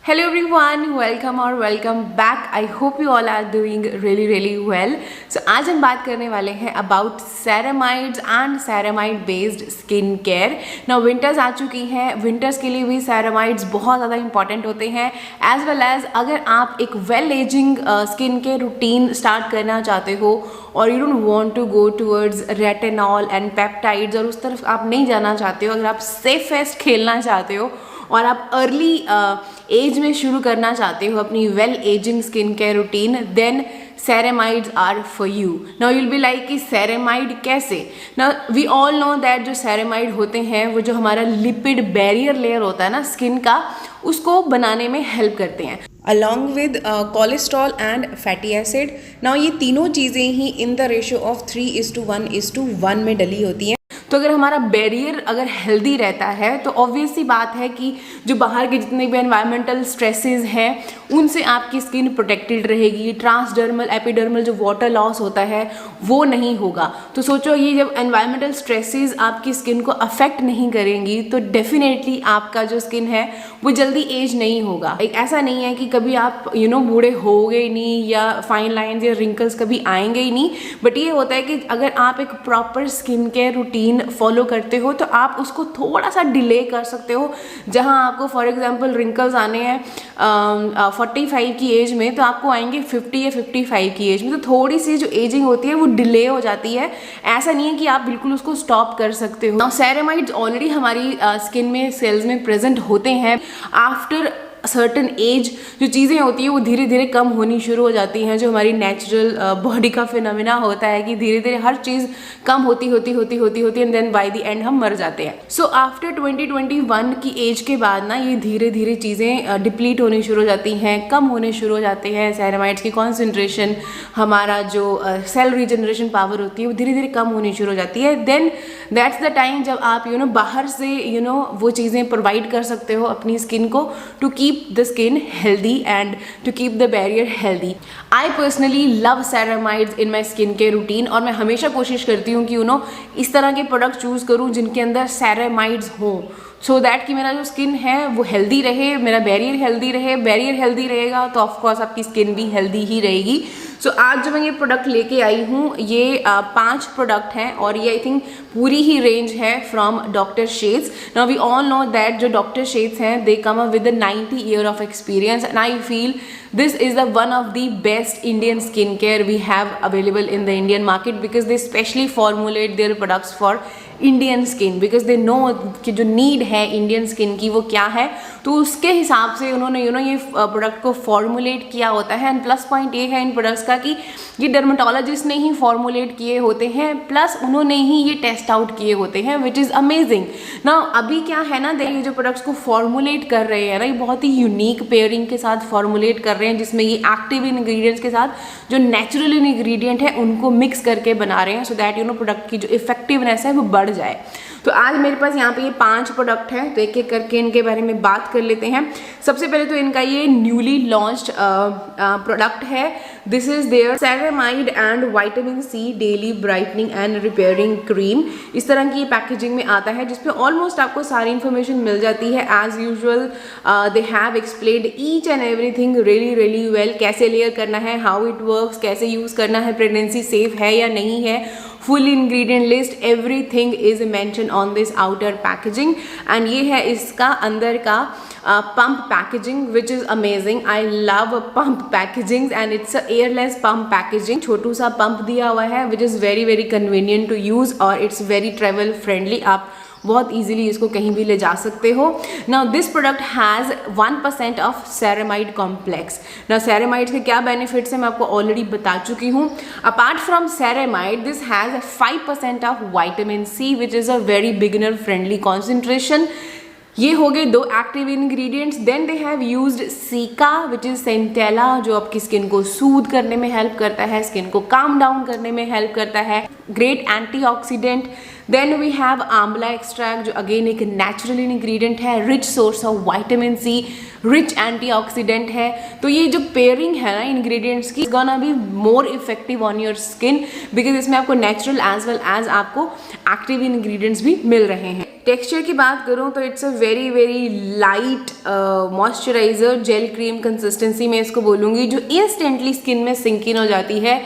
Hello everyone, welcome back. I hope you all are doing really well. So आज हम बात करने वाले हैं about ceramides and ceramide based skin care. Now winters आ चुकी हैं, winters के लिए भी ceramides बहुत ज़्यादा important होते हैं, as well as अगर आप एक well aging skin care routine start करना चाहते हो और you don't want to go towards retinol and peptides और उस तरफ आप नहीं जाना चाहते हो, अगर आप safest खेलना चाहते हो और आप अर्ली एज में शुरू करना चाहते हो अपनी well ageing skin care routine, then ceramides are for you. Now you'll be like कि सेरेमाइड कैसे. Now we all know that जो सेरेमाइड होते हैं वो जो हमारा लिपिड बैरियर लेयर होता है ना स्किन का, उसको बनाने में हेल्प करते हैं along with cholesterol and fatty acid. Now ये तीनों चीज़ें ही इन द रेशियो ऑफ 3:1:1 में डली होती हैं. तो अगर हमारा बैरियर अगर हेल्दी रहता है तो ऑब्वियस सी बात है कि जो बाहर के जितने भी एनवायरमेंटल स्ट्रेसेस हैं उनसे आपकी स्किन प्रोटेक्टेड रहेगी. ट्रांसडर्मल एपिडर्मल जो वाटर लॉस होता है वो नहीं होगा. तो सोचो ये जब एनवायरमेंटल स्ट्रेसेस आपकी स्किन को अफेक्ट नहीं करेंगी तो डेफिनेटली आपका जो स्किन है वो जल्दी एज नहीं होगा. एक ऐसा नहीं है कि कभी आप बूढ़े होगे ही नहीं या फाइन लाइन्स या रिंकल्स कभी आएंगे ही नहीं, बट ये होता है कि अगर आप एक proper skin care routine follow करते हो तो आप उसको थोड़ा सा डिले कर सकते हो. जहां आपको फॉर एग्जांपल रिंकल्स आने हैं 45 की एज में तो आपको आएंगे 50 या 55 की एज में, तो थोड़ी सी जो एजिंग होती है वो डिले हो जाती है. ऐसा नहीं है कि आप बिल्कुल उसको स्टॉप कर सकते हो. नाउ सेरेमाइड्स ऑलरेडी हमारी स्किन में सेल्स में प्रेजेंट होते हैं. आफ्टर सर्टन एज जो चीज़ें होती है वो धीरे धीरे कम होनी शुरू हो जाती हैं. जो हमारी नेचुरल बॉडी का फिनोमिना होता है कि धीरे धीरे हर चीज़ कम होती and then by the end हम मर जाते हैं. सो आफ्टर 2021 की एज के बाद ना ये धीरे धीरे चीज़ें डिप्लीट होनी शुरू हो जाती हैं, कम होने शुरू हो जाते हैं. सेरेमाइड्स की कॉन्सेंट्रेशन, हमारा जो सेल रीजनरेशन पावर होती है वो धीरे धीरे कम होनी शुरू हो जाती है. देन दैट्स द टाइम जब आप बाहर से वो चीज़ें प्रोवाइड कर सकते हो अपनी स्किन को to keep the skin healthy and to keep the barrier healthy. I personally love ceramides in my skincare routine और मैं हमेशा कोशिश करती हूँ कि इस तरह के प्रोडक्ट चूज़ करूँ जिनके अंदर ceramides हों, सो दैट कि मेरा जो स्किन है वो हेल्दी रहे, मेरा बैरियर हेल्दी रहे. बैरियर हेल्दी रहेगा तो ऑफकोर्स आपकी स्किन भी हेल्दी ही रहेगी. सो आज जो मैं ये प्रोडक्ट लेके आई हूँ ये 5 प्रोडक्ट हैं और ये आई थिंक पूरी ही रेंज है from doctor Sheth's. Now we all know that जो डॉक्टर शेड्स हैं they come up with 90 year of experience and I feel this is the one of the best Indian skincare we have available in the Indian market because they specially formulate their products for Indian skin because they know कि जो need है Indian skin की वो क्या है, तो उसके हिसाब से उन्होंने ये प्रोडक्ट को फॉर्मुलेट किया होता है. एंड प्लस पॉइंट ये है इन प्रोडक्ट्स का कि ये डर्मेटोलॉजिस्ट ने ही फॉर्मुलेट किए होते हैं, प्लस उन्होंने ही ये टेस्ट आउट किए होते हैं विच इज़ अमेजिंग. ना अभी क्या है ना, ये जो प्रोडक्ट्स को फॉर्मुलेट कर रहे हैं ना ये बहुत ही यूनिक पेयरिंग के साथ फॉर्मुलेट कर रहे हैं जिसमें ये एक्टिव इंग्रेडिएंट्स के साथ जो नेचुरल इंग्रेडिएंट है उनको मिक्स करके बना रहे हैं सो दैट प्रोडक्ट की जो इफेक्टिवनेस है वो बढ़ जाए. तो आज मेरे पास यहाँ पे ये 5 प्रोडक्ट हैं तो एक एक करके इनके बारे में बात कर लेते हैं. सबसे पहले तो इनका ये न्यूली लॉन्च्ड प्रोडक्ट है. This is their ceramide and vitamin C daily brightening and repairing cream. इस तरह की पैकेजिंग में आता है जिसपे ऑलमोस्ट आपको सारी इन्फॉर्मेशन मिल जाती है. As usual they have explained each and everything really well. कैसे लेयर करना है, हाउ इट वर्क्स, कैसे यूज़ करना है, प्रेगनेंसी सेफ है या नहीं है, full ingredient list, everything is mention on this outer packaging. And ये है इसका अंदर का pump packaging which is amazing. I love pump packaging and it's a airless pump packaging. छोटू सा पंप दिया हुआ है which is very convenient to use और इट्स वेरी ट्रेवल फ्रेंडली. आप बहुत इजीली इसको कहीं भी ले जा सकते हो. Now this product has 1% of ceramide complex. Now ceramide के क्या बेनिफिट्स हैं मैं आपको ऑलरेडी बता चुकी हूँ. Apart from ceramide this has 5% of vitamin c which is a very beginner friendly concentration. ये हो गए 2 active ingredients. Then they have used cica which is centella जो आपकी स्किन को सूद करने में हेल्प करता है, स्किन को काम डाउन करने में हेल्प करता है, great antioxidant. Then we have amla extract जो अगेन एक नेचुरल इंग्रेडिएंट है, rich source of vitamin c, rich antioxidant है. तो ये जो पेयरिंग है ना इंग्रेडिएंट्स की gonna be more effective on your skin because इसमें आपको नेचुरल एज वेल एज आपको एक्टिव इंग्रेडिएंट्स भी मिल रहे हैं. टेक्सचर की बात करूं तो it's a very very light moisturiser gel cream consistency में इसको बोलूँगी, जो इंस्टेंटली स्किन में सिंक इन हो जाती है।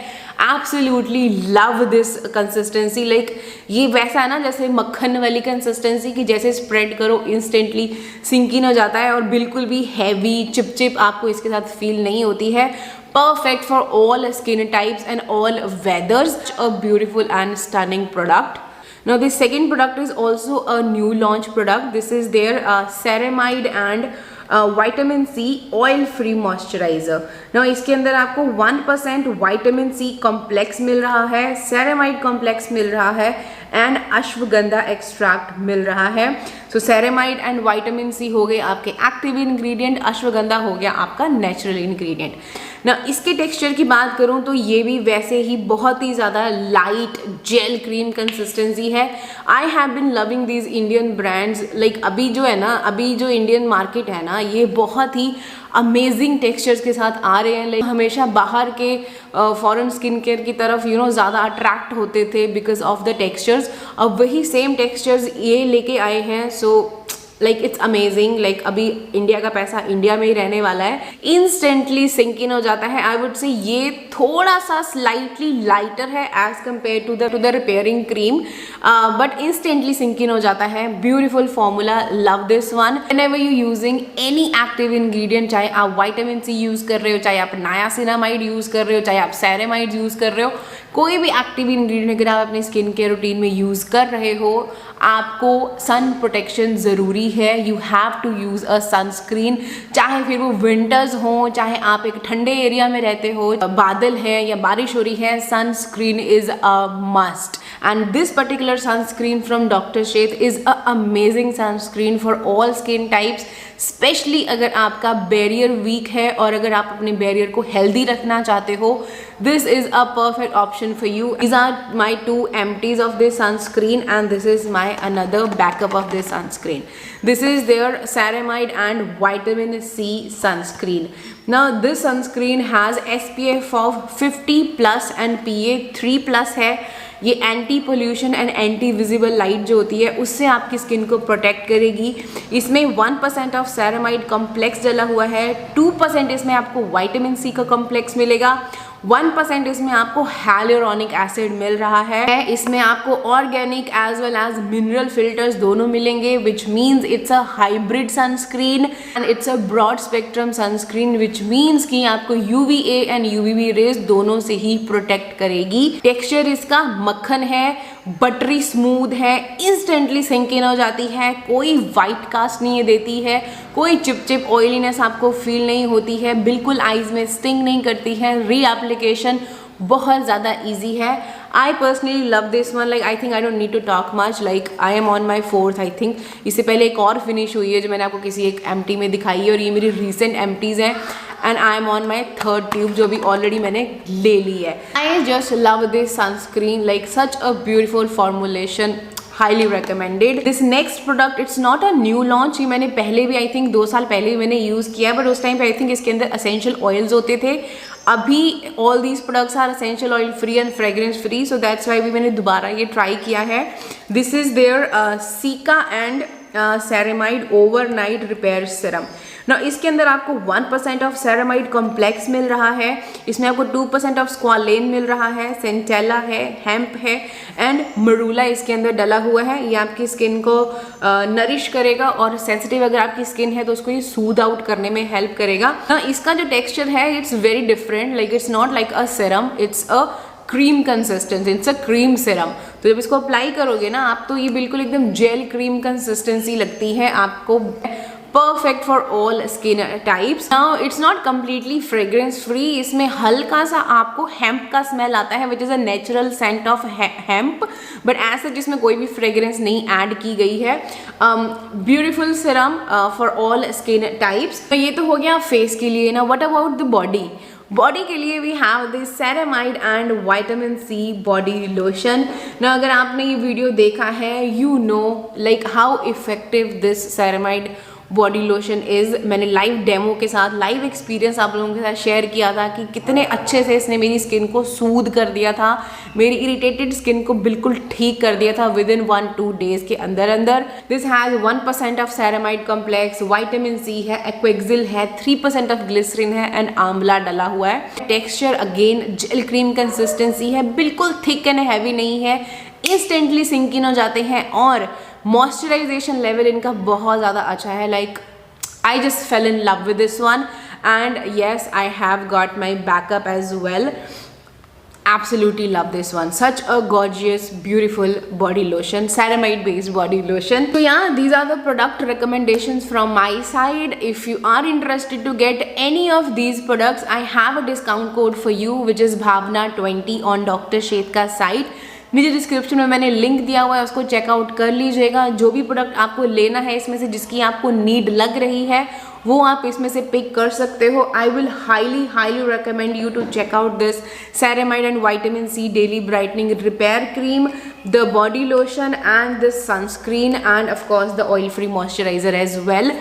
Absolutely love this consistency. Like ये वैसा है ना जैसे मक्खन वाली कंसिस्टेंसी की, जैसे स्प्रेड करो इंस्टेंटली सिंक इन हो जाता है और बिल्कुल भी हैवी चिपचिप आपको इसके साथ फील नहीं होती है। Perfect for all skin types and all weathers. A beautiful and stunning product. Now the second product is also a new launch product. This is their ceramide and vitamin C oil free moisturiser. ना इसके अंदर आपको 1% vitamin C complex मिल रहा है, ceramide complex मिल रहा है and ashwagandha extract मिल रहा है। सो सेरेमाइड एंड विटामिन सी हो गए आपके एक्टिव इंग्रेडिएंट, अश्वगंधा हो गया आपका नेचुरल इंग्रेडिएंट। ना इसके टेक्सचर की बात करूं तो ये भी वैसे ही बहुत ही ज़्यादा लाइट जेल क्रीम कंसिस्टेंसी है। I have been loving these Indian brands. Like अभी जो है ना, अभी जो इंडियन मार्केट है ना, ये बहुत ही अमेजिंग टेक्सचर्स के साथ आ रहे हैं। लाइक हमेशा बाहर के फॉरेन स्किन केयर की तरफ ज़्यादा अट्रैक्ट होते थे बिकॉज ऑफ द टेक्सचर्स। अब वही सेम टेक्सचर्स ये लेके आए हैं। So like it's amazing. Like अभी इंडिया का पैसा इंडिया में ही रहने वाला है, इंस्टेंटली सिंक इन हो जाता है। आई वुड से ये थोड़ा सा स्लाइटली लाइटर है as compare to the repairing cream, but instantly sink in हो जाता है। Beautiful formula, love this one. Whenever you using any active ingredient, चाहे आप विटामिन सी यूज कर रहे हो, चाहे आप नायासिनामाइड यूज कर रहे हो, चाहे आप सेरेमाइड यूज कर रहे हो, कोई भी एक्टिव इंग्रेडिएंट अगर आप अपने स्किन केयर रूटीन में यूज कर रहे हो, आपको सन प्रोटेक्शन ज़रूरी है। You have to use a sunscreen, चाहे फिर वो विंटर्स हो, चाहे आप एक ठंडे एरिया में रहते हो, बादल है या बारिश हो रही है, sunscreen is a must. And this particular sunscreen from doctor Sheth is a amazing sunscreen for all skin types, specially अगर आपका बैरियर वीक है और अगर आप अपने बैरियर को हेल्दी रखना चाहते हो, this is a perfect option for you. These are my two empties of this sunscreen and this is my another backup of this sunscreen. This is their ceramide and vitamin C sunscreen. Now this sunscreen has SPF of 50 plus and PA 3+ है। ये anti pollution and anti visible light जो होती है उससे आपकी skin को protect करेगी। इसमें 1% ऑफ सेरेमाइड कॉम्प्लेक्स डला हुआ है, 2% इसमें आपको विटामिन सी का कॉम्प्लेक्स मिलेगा, 1% इसमें आपको हाइलुरोनिक एसिड मिल रहा है। इसमें आपको organic as well as mineral filters दोनों मिलेंगे, which means it's a hybrid sunscreen and it's a broad spectrum sunscreen, which means कि आपको UVA एंड UVB रेज दोनों से ही प्रोटेक्ट करेगी। टेक्सचर इसका मक्खन है, बटरी स्मूथ है, इंस्टेंटली सिंक इन हो जाती है, कोई वाइट कास्ट नहीं देती है, कोई चिपचिप ऑयलीनेस आपको फील नहीं होती है, बिल्कुल आईज में स्टिंग नहीं करती है, री एप्लीकेशन बहुत ज़्यादा इजी है। I personally love this one. Like I think I don't need to talk much. Like I am on my 4th I think. इससे पहले एक और फिनिश हुई है जो मैंने आपको किसी एक एम्प्टी में दिखाई है और ये मेरी रिसेंट एम्प्टीज़ हैं and I am on my 3rd tube जो भी ऑलरेडी मैंने ले ली है। I just love this sunscreen, like such a beautiful formulation, highly recommended. This next product it's not a new launch, ये मैंने पहले भी आई थिंक 2 साल पहले भी मैंने यूज़ किया, बट उस टाइम पे आई थिंक इसके अंदर असेंशियल ऑयल्स होते थे। अभी all these products are essential oil free and fragrance free, so that's why भी मैंने दोबारा ये ट्राई किया है। This is their cica and ceramide overnight repair serum. ना इसके अंदर आपको 1% ऑफ सेरेमाइड कॉम्प्लेक्स मिल रहा है, इसमें आपको 2% ऑफ स्क्वालेन मिल रहा है, सेंटेला है, हेम्प है एंड मरूला इसके अंदर डला हुआ है। ये आपकी स्किन को नरिश करेगा और सेंसिटिव अगर आपकी स्किन है तो उसको ये सूद आउट करने में हेल्प करेगा। ना इसका जो टेक्सचर है it's very different, like it's not like a serum, it's a cream consistency, it's a cream serum. तो जब इसको अप्लाई करोगे ना आप तो ये बिल्कुल एकदम जेल क्रीम कंसिस्टेंसी लगती है आपको। Perfect for all skin types. Now it's not completely fragrance free, इसमें हल्का सा आपको हेम्प का स्मेल आता है which is a natural scent of hemp, but ऐसे जिसमें कोई भी फ्रेग्रेंस नहीं ऐड की गई है। Beautiful serum for all skin types. तो ये तो हो गया फेस के लिए ना। What about the body? Body के लिए we have this ceramide and vitamin C body lotion. ना अगर आपने ये वीडियो देखा है you know like how effective this ceramide body lotion is. मैंने लाइव डेमो के साथ लाइव एक्सपीरियंस आप लोगों के साथ शेयर किया था कि कितने अच्छे से इसने मेरी स्किन को सूद कर दिया था, मेरी इरिटेटेड स्किन को बिल्कुल ठीक कर दिया था विद इन 1-2 डेज के अंदर अंदर। This has 1% of ceramide complex, vitamin C है, एक्वेक्सिल है, 3% ऑफ ग्लिसरीन है एंड आंवला डला हुआ है। Texture again jail cream consistency है, बिल्कुल थिक एंड हैवी नहीं है, इंस्टेंटली सिंक इन हो जाते हैं और मॉइस्चराइजेशन लेवल इनका बहुत ज़्यादा अच्छा है। Like I just fell in love with this one and yes I have got my backup as well. Absolutely love this one. Such a gorgeous, beautiful body lotion, ceramide based body lotion. So yeah, these are the product recommendations from my side. If you are interested to get any of these products, I have a discount code for you which is Bhavna20 on Dr. Sheth का site. नीचे description में मैंने link दिया हुआ है, उसको checkout कर लीजिएगा। जो भी प्रोडक्ट आपको लेना है इसमें से जिसकी आपको नीड लग रही है वो आप इसमें से पिक कर सकते हो। I will highly recommend you to check out this ceramide and vitamin C daily brightening repair cream, the body lotion and this sunscreen and of course the oil free moisturiser as well.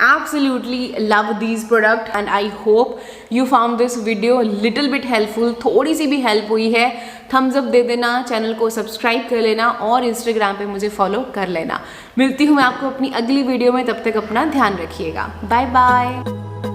Absolutely love these products and I hope you found this video little bit helpful. थोड़ी सी भी help हुई है, Thums up दे देना, channel को subscribe कर लेना और Instagram पे मुझे फॉलो कर लेना। मिलती हूँ मैं आपको अपनी अगली वीडियो में, तब तक अपना ध्यान रखिएगा। Bye bye.